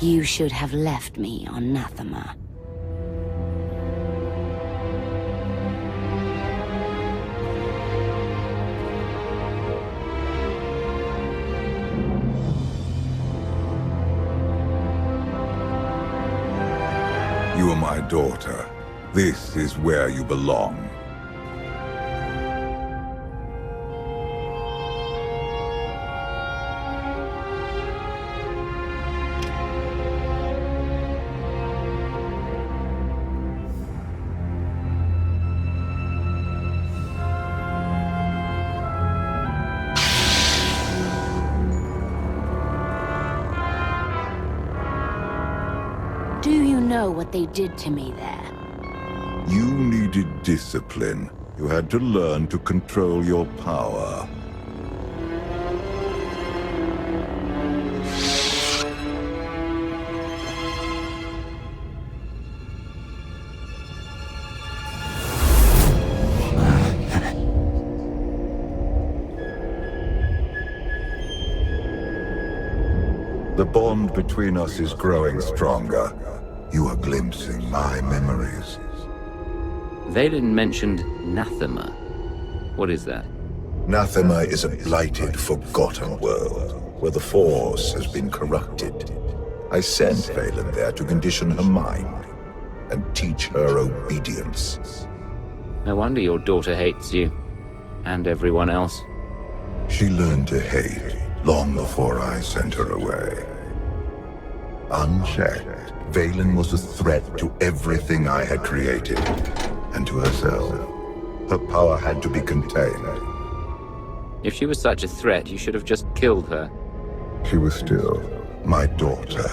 You should have left me on Nathema. You are my daughter. This is where you belong. Do you know what they did to me there? You needed discipline. You had to learn to control your power. The bond between us is growing stronger. You are glimpsing my memories. Vaylin mentioned Nathema. What is that? Nathema is a blighted, forgotten world, where the Force has been corrupted. I sent Vaylin there to condition her mind, and teach her obedience. No wonder your daughter hates you. And everyone else. She learned to hate long before I sent her away. Unchecked, Vaylin was a threat to everything I had created, and to herself. Her power had to be contained. If she was such a threat, you should have just killed her. She was still my daughter.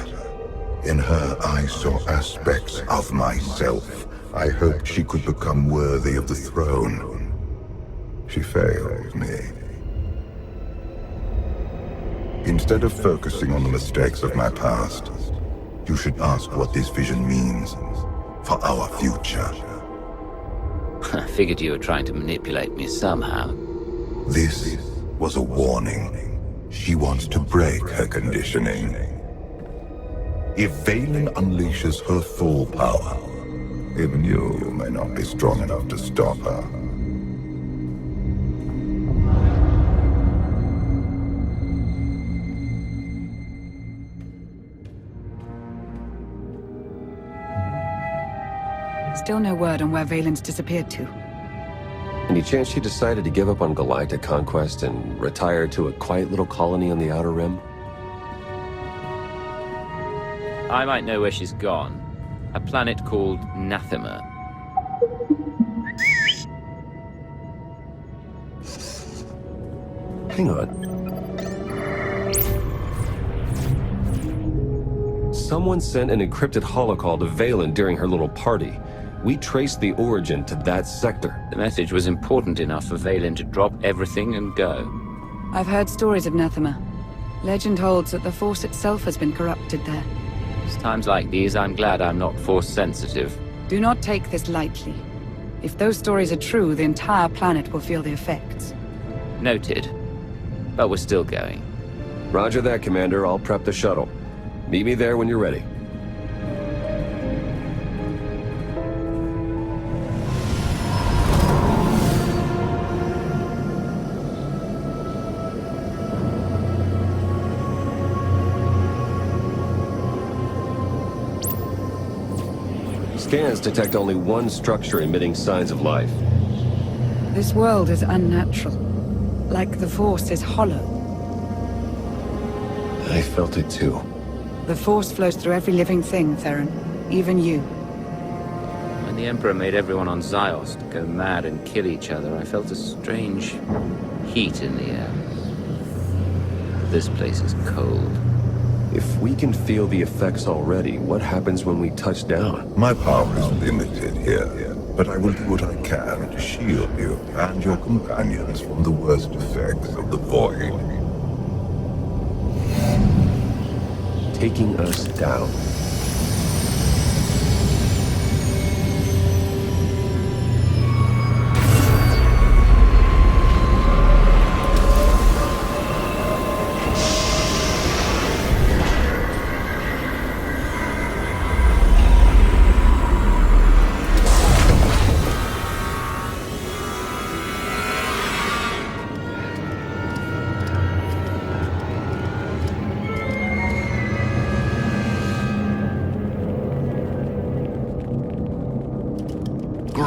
In her, I saw aspects of myself. I hoped she could become worthy of the throne. She failed me. Instead of focusing on the mistakes of my past, you should ask what this vision means for our future. I figured you were trying to manipulate me somehow. This was a warning. She wants to break her conditioning. If Vaylin unleashes her full power, even you may not be strong enough to stop her. Still no word on where Vaylin's disappeared to. Any chance she decided to give up on galactic conquest and retire to a quiet little colony on the Outer Rim? I might know where she's gone. A planet called Nathema. Hang on. Someone sent an encrypted holocall to Vaylin during her little party. We traced the origin to that sector. The message was important enough for Vaylin to drop everything and go. I've heard stories of Nathema. Legend holds that the Force itself has been corrupted there. It's times like these I'm glad I'm not Force-sensitive. Do not take this lightly. If those stories are true, the entire planet will feel the effects. Noted. But we're still going. Roger that, Commander. I'll prep the shuttle. Meet me there when you're ready. Scans detect only one structure emitting signs of life. This world is unnatural. Like the Force is hollow. I felt it too. The Force flows through every living thing, Theron. Even you. When the Emperor made everyone on Zyos to go mad and kill each other, I felt a strange heat in the air. This place is cold. If we can feel the effects already, what happens when we touch down? My power is limited here, but I will do what I can to shield you and your companions from the worst effects of the Void. Taking us down.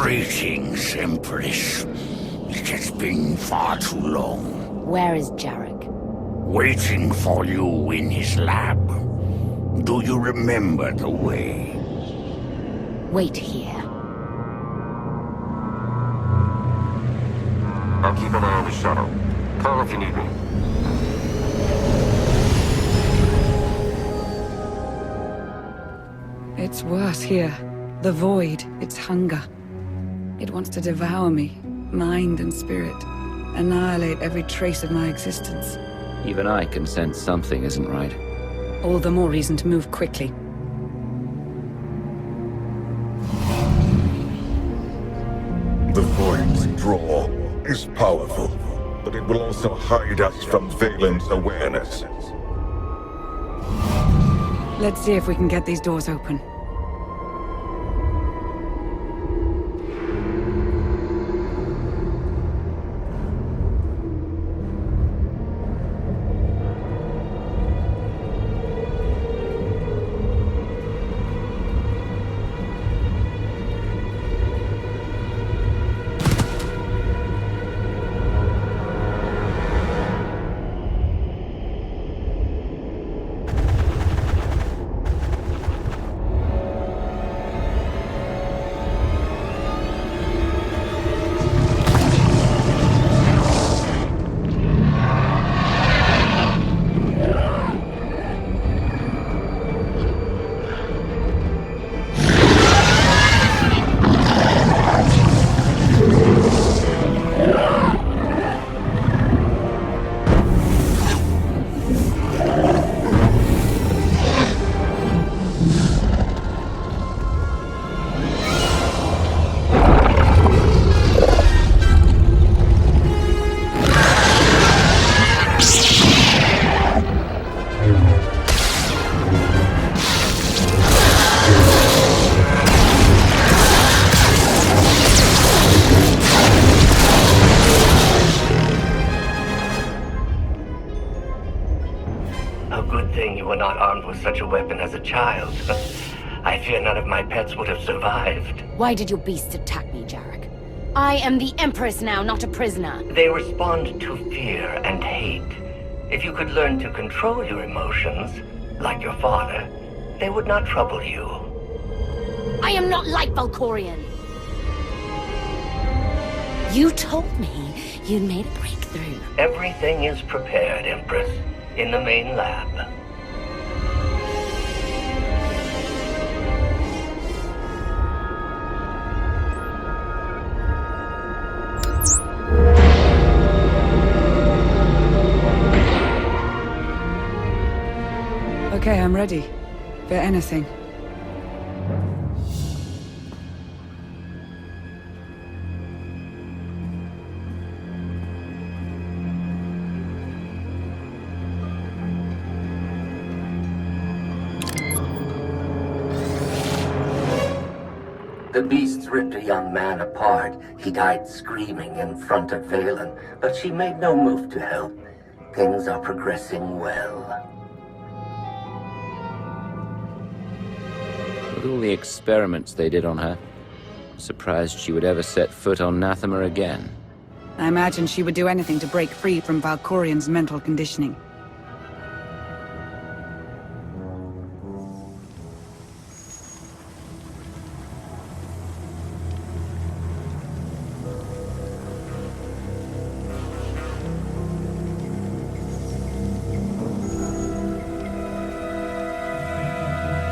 Greetings, Empress. It has been far too long. Where is Jarek? Waiting for you in his lab. Do you remember the way? Wait here. I'll keep an eye on the shuttle. Call if you need me. It's worse here. The void, its hunger. It wants to devour me, mind and spirit. Annihilate every trace of my existence. Even I can sense something isn't right. All the more reason to move quickly. The void's draw is powerful, but it will also hide us from Valen's awareness. Let's see if we can get these doors open. Such a weapon as a child. I fear none of my pets would have survived. Why did your beasts attack me, Jarek? I am the Empress now, not a prisoner. They respond to fear and hate. If you could learn to control your emotions, like your father, they would not trouble you. I am not like Valkorion. You told me you'd made a breakthrough. Everything is prepared, Empress, in the main lab. Okay, I'm ready. For anything. The beasts ripped a young man apart. He died screaming in front of Valen, but she made no move to help. Things are progressing well. With all the experiments they did on her, I'm surprised she would ever set foot on Nathema again. I imagine she would do anything to break free from Valkorion's mental conditioning.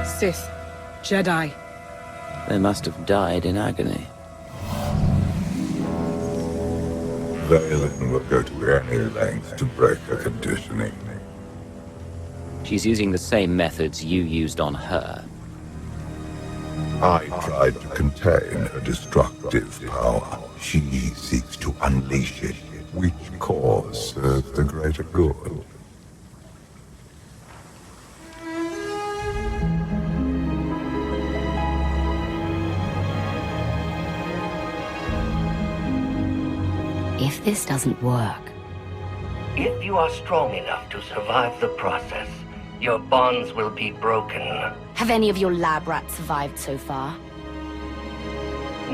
Sith. Jedi. They must have died in agony. Valen will go to any length to break her conditioning. She's using the same methods you used on her. I tried to contain her destructive power. She seeks to unleash it. Which cause serves the greater good? If this doesn't work... If you are strong enough to survive the process, your bonds will be broken. Have any of your lab rats survived so far?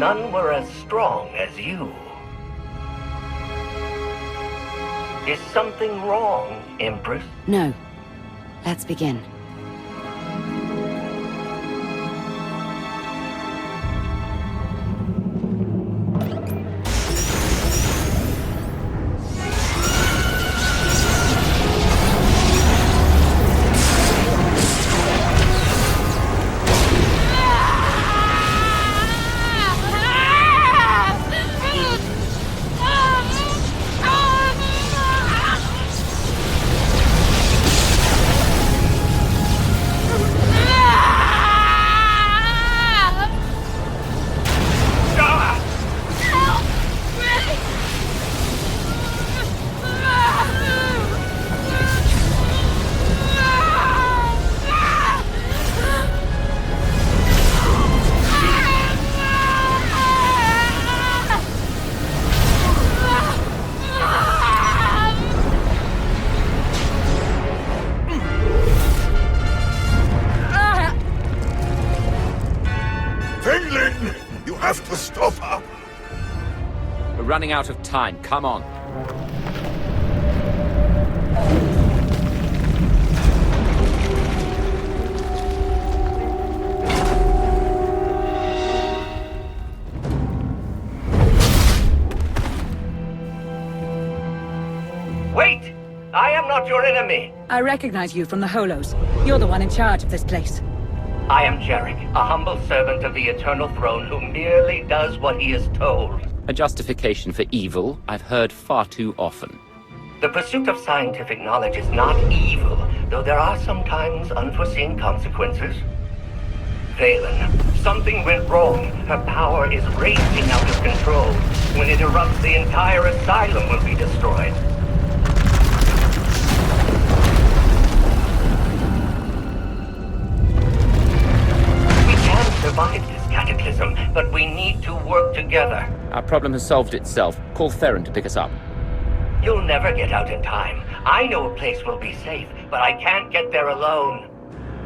none were as strong as you. Is something wrong, Empress? No. Let's begin. You have to stop her! We're running out of time. Come on. Wait! I am not your enemy! I recognize you from the Holos. You're the one in charge of this place. I am Jarek, a humble servant of the Eternal Throne who merely does what he is told. A justification for evil I've heard far too often. The pursuit of scientific knowledge is not evil, though there are sometimes unforeseen consequences. Valen, something went wrong. Her power is raging out of control. When it erupts, the entire asylum will be destroyed. Survive this cataclysm, but we need to work together. Our problem has solved itself. Call Theron to pick us up. You'll never get out in time. I know a place will be safe, but I can't get there alone.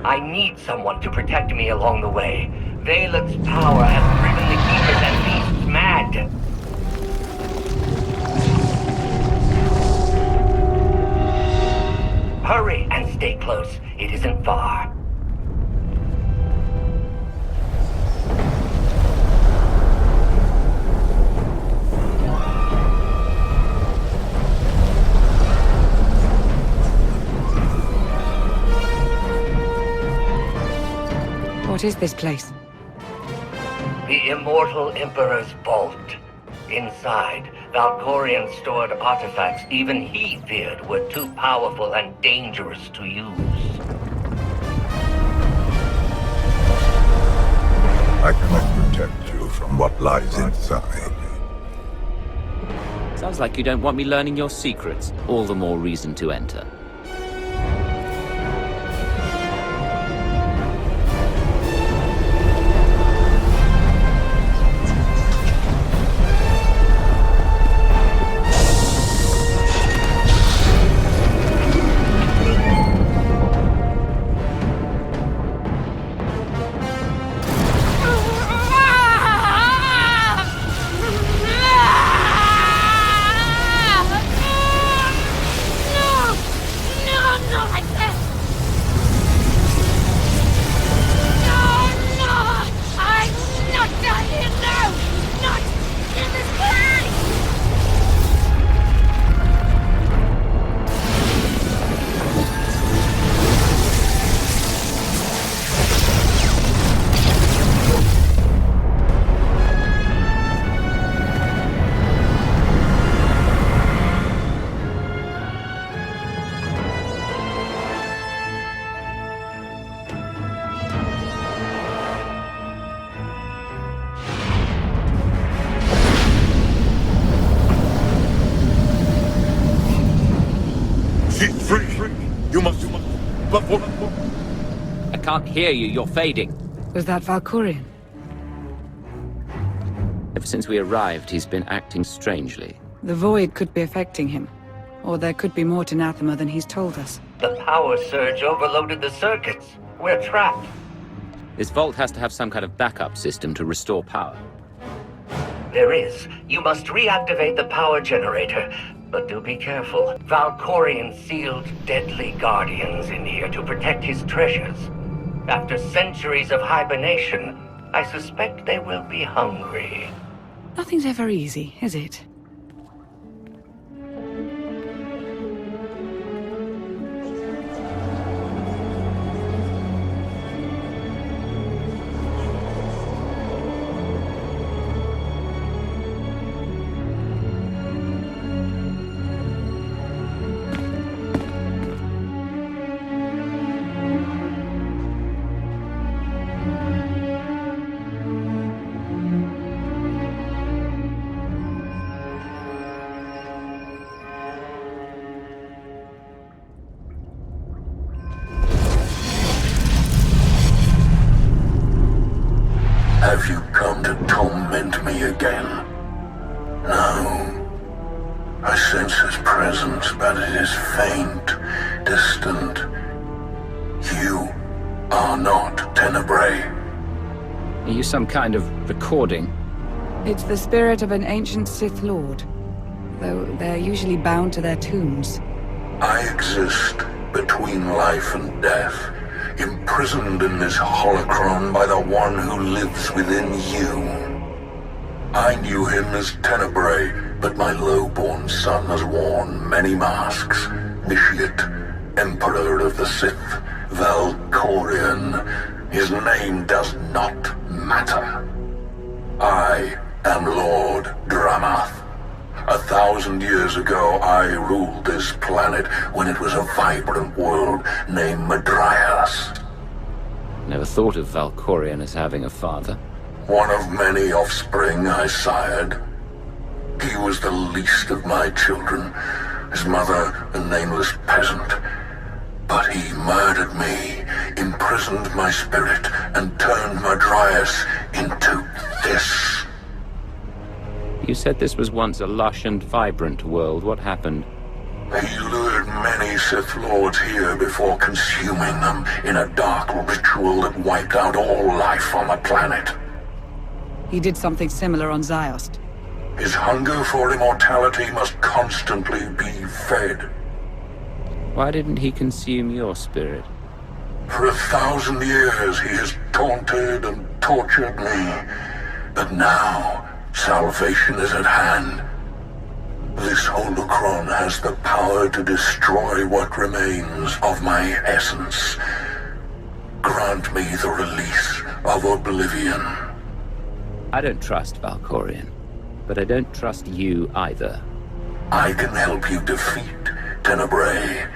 I need someone to protect me along the way. Valen's power has driven the keepers and beasts mad. Hurry and stay close. It isn't far. What is this place? The Immortal Emperor's vault. Inside, Valkorion stored artifacts even he feared were too powerful and dangerous to use. I cannot protect you from what lies inside. Sounds like you don't want me learning your secrets. All the more reason to enter. I can't hear you, you're fading. Was that Valkorion? Ever since we arrived, he's been acting strangely. The Void could be affecting him. Or there could be more to Nathema than he's told us. The power surge overloaded the circuits. We're trapped. This vault has to have some kind of backup system to restore power. There is. You must reactivate the power generator. But do be careful. Valkorion sealed deadly guardians in here to protect his treasures. After centuries of hibernation, I suspect they will be hungry. Nothing's ever easy, is it? Have you come to torment me again? No. I sense his presence, but it is faint, distant. You are not Tenebrae. Are you some kind of recording? It's the spirit of an ancient Sith Lord, though they're usually bound to their tombs. I exist between life and death, imprisoned in this holocron by the one who lives within you. I knew him as Tenebrae, but my low-born son has worn many masks. Vitiate, Emperor of the Sith, Valkorion. His name does not matter. I am Lord Dramath. 1,000 years ago, I ruled this planet when it was a vibrant world named Madrias. Never thought of Valkorion as having a father. One of many offspring I sired. He was the least of my children, his mother a nameless peasant. But he murdered me, imprisoned my spirit, and turned Madrias into this. You said this was once a lush and vibrant world. What happened? He lured many Sith Lords here before consuming them in a dark ritual that wiped out all life on the planet. He did something similar on Ziost. His hunger for immortality must constantly be fed. Why didn't he consume your spirit? For 1,000 years he has taunted and tortured me. But now, salvation is at hand. This holocron has the power to destroy what remains of my essence. Grant me the release of oblivion. I don't trust Valkorion, but I don't trust you either. I can help you defeat Tenebrae.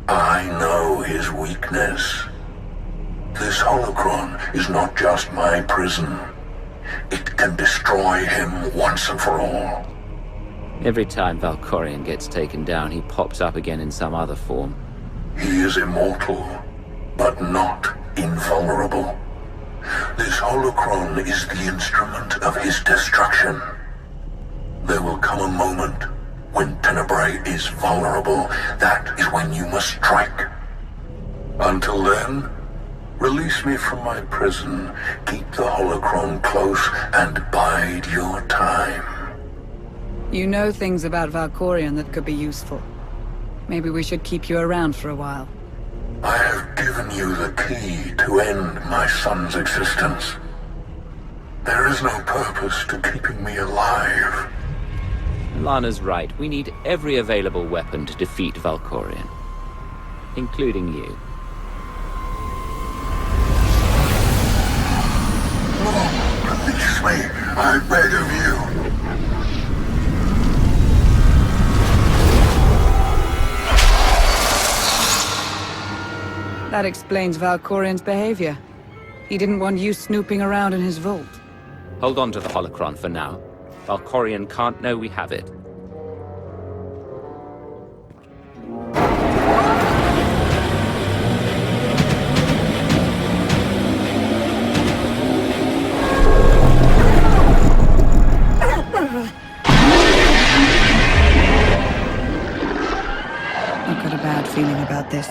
I know his weakness. This holocron is not just my prison. It can destroy him once and for all. Every time Valkorion gets taken down, he pops up again in some other form. He is immortal, but not invulnerable. This holocron is the instrument of his destruction. There will come a moment when Tenebrae is vulnerable. That is when you must strike. Until then, release me from my prison, keep the holocron close, and bide your time. You know things about Valkorion that could be useful. Maybe we should keep you around for a while. I have given you the key to end my son's existence. There is no purpose to keeping me alive. Lana's right. We need every available weapon to defeat Valkorion, including you. No, release me, I beg of you. That explains Valkorion's behavior. He didn't want you snooping around in his vault. Hold on to the holocron for now. Valkorion can't know we have it. I've got a bad feeling about this.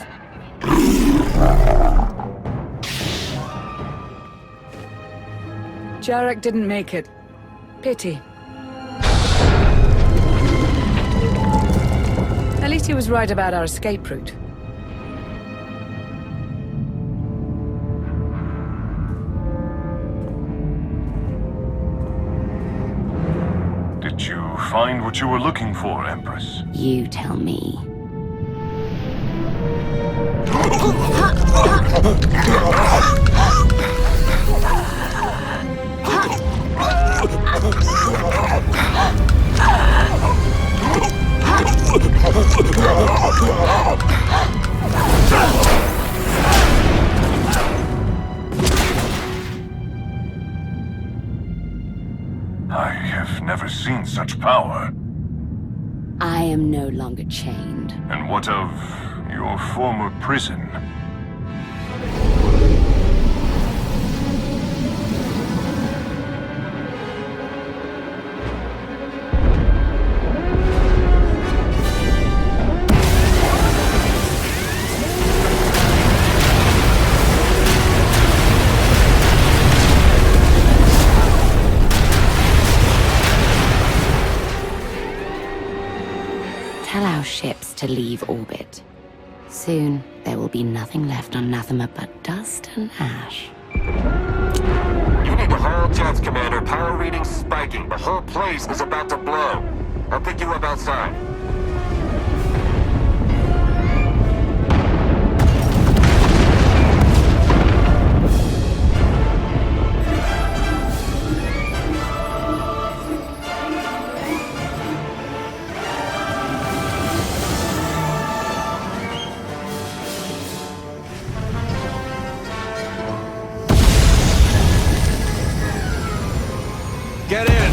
Jarek didn't make it. Pity. At least he was right about our escape route. Did you find what you were looking for, Empress? You tell me. I have never seen such power. I am no longer chained. And what of your former prison? Tell our ships to leave orbit. Soon, there will be nothing left on Nathema but dust and ash. You need to haul jets, Commander. Power readings spiking. The whole place is about to blow. I'll pick you up outside. Get in!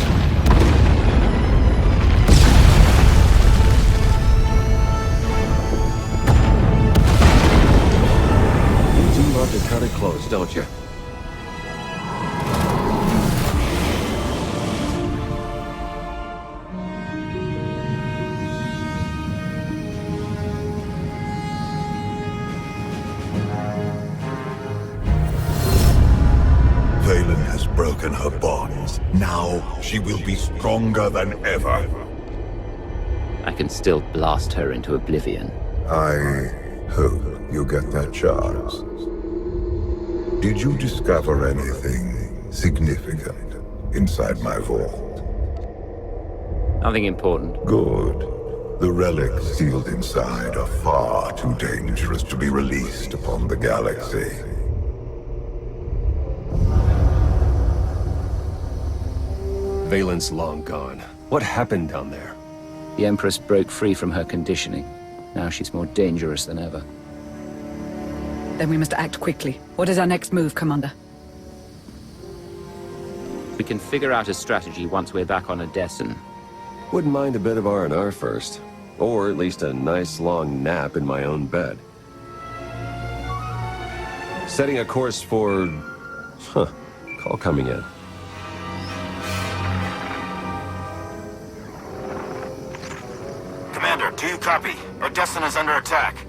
You do love to cut it close, don't you? Valen has broken her bonds. Now she will be stronger than ever. I can still blast her into oblivion. I hope you get that chance. Did you discover anything significant inside my vault? Nothing important. Good. The relics sealed inside are far too dangerous to be released upon the galaxy. Valen's long gone. What happened down there? The Empress broke free from her conditioning. Now she's more dangerous than ever. Then we must act quickly. What is our next move, Commander? We can figure out a strategy once we're back on Odessen. Wouldn't mind a bit of R&R first. Or at least a nice long nap in my own bed. Setting a course for... Call coming in. Commander, do you copy? Odessen is under attack.